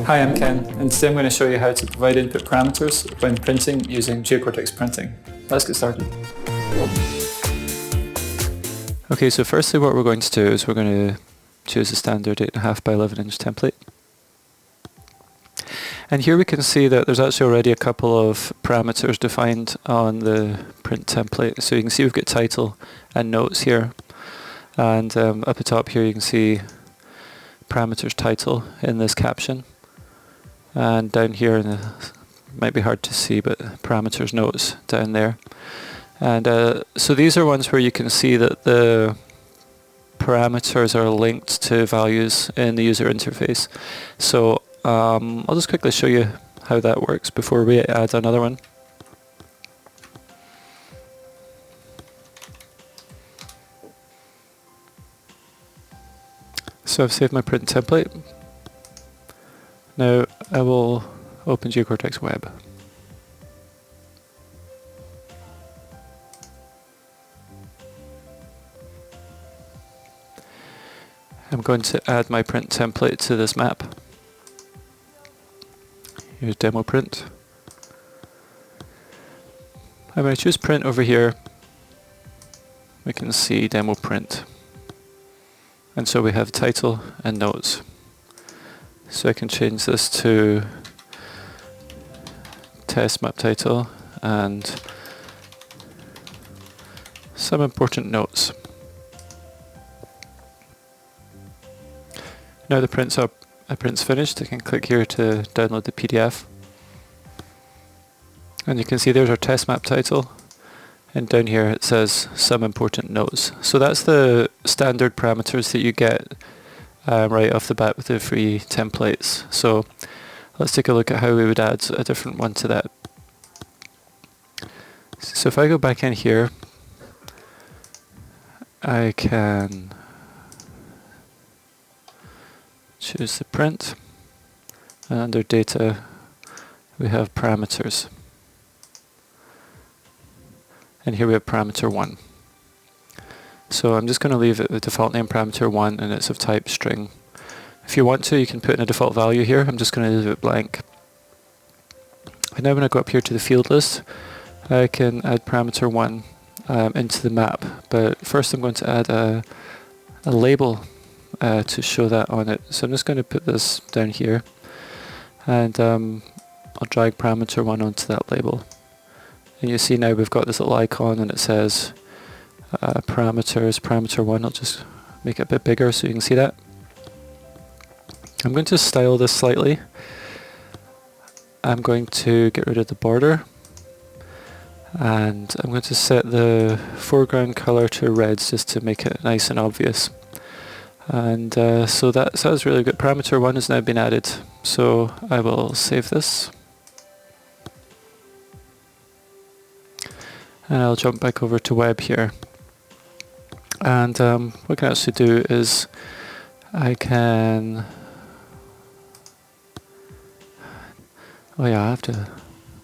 Hi, I'm Ken, and today I'm going to show you how to provide input parameters when printing using Geocortex Printing. Let's get started. Okay, so firstly what we're going to do is we're going to choose a standard 8.5 by 11 inch template. And here we can see that there's actually already a couple of parameters defined on the print template. So you can see we've got title and notes here. And up the top here you can see parameters title in this caption. And down here, might be hard to see, but parameters notes down there. And so these are ones where you can see that the parameters are linked to values in the user interface. So I'll just quickly show you how that works before we add another one. So I've saved my print template. Now I will open Geocortex Web. I'm going to add my print template to this map. Here's demo print. I'm going to choose print over here. We can see demo print. And so we have title and notes. So I can change this to test map title and some important notes. Now the print's finished. I can click here to download the PDF. And you can see there's our test map title. And down here it says some important notes. So that's the standard parameters that you get right off the bat with the free templates. So let's take a look at how we would add a different one to that. So if I go back in here, I can choose the print, and under data we have parameters. And here we have parameter 1. So I'm just going to leave it the default name parameter 1 and it's of type string. If you want to, you can put in a default value here. I'm just going to leave it blank. And now when I go up here to the field list, I can add parameter 1 into the map. But first I'm going to add a label to show that on it. So I'm just going to put this down here. And I'll drag parameter 1 onto that label. And you see now we've got this little icon and it says parameter 1. I'll just make it a bit bigger so you can see that. I'm going to style this slightly. I'm going to get rid of the border and I'm going to set the foreground color to reds just to make it nice and obvious. And so that's really good. Parameter 1 has now been added, so I will save this. And I'll jump back over to web here. And what I can actually do is I can... Oh yeah, I want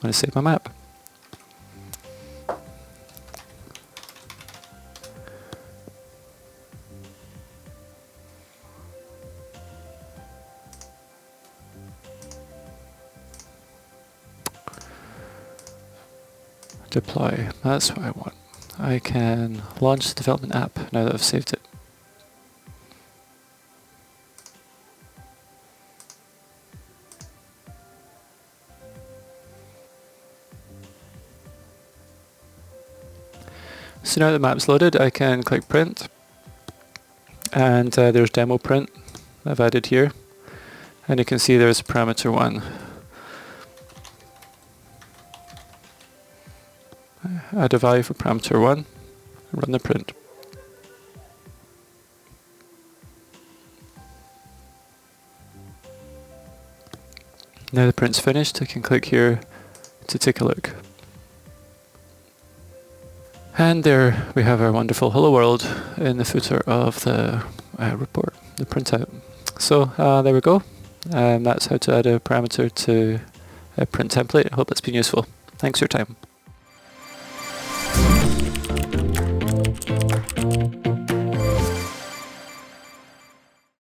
to save my map. Deploy, that's what I want. I can launch the development app now that I've saved it. So now the map's loaded, I can click print, and there's demo print I've added here, and you can see there's parameter 1. Add a value for parameter 1 and run the print. Now the print's finished, I can click here to take a look. And there we have our wonderful hello world in the footer of the report, the printout. So there we go. That's how to add a parameter to a print template. I hope that's been useful. Thanks for your time.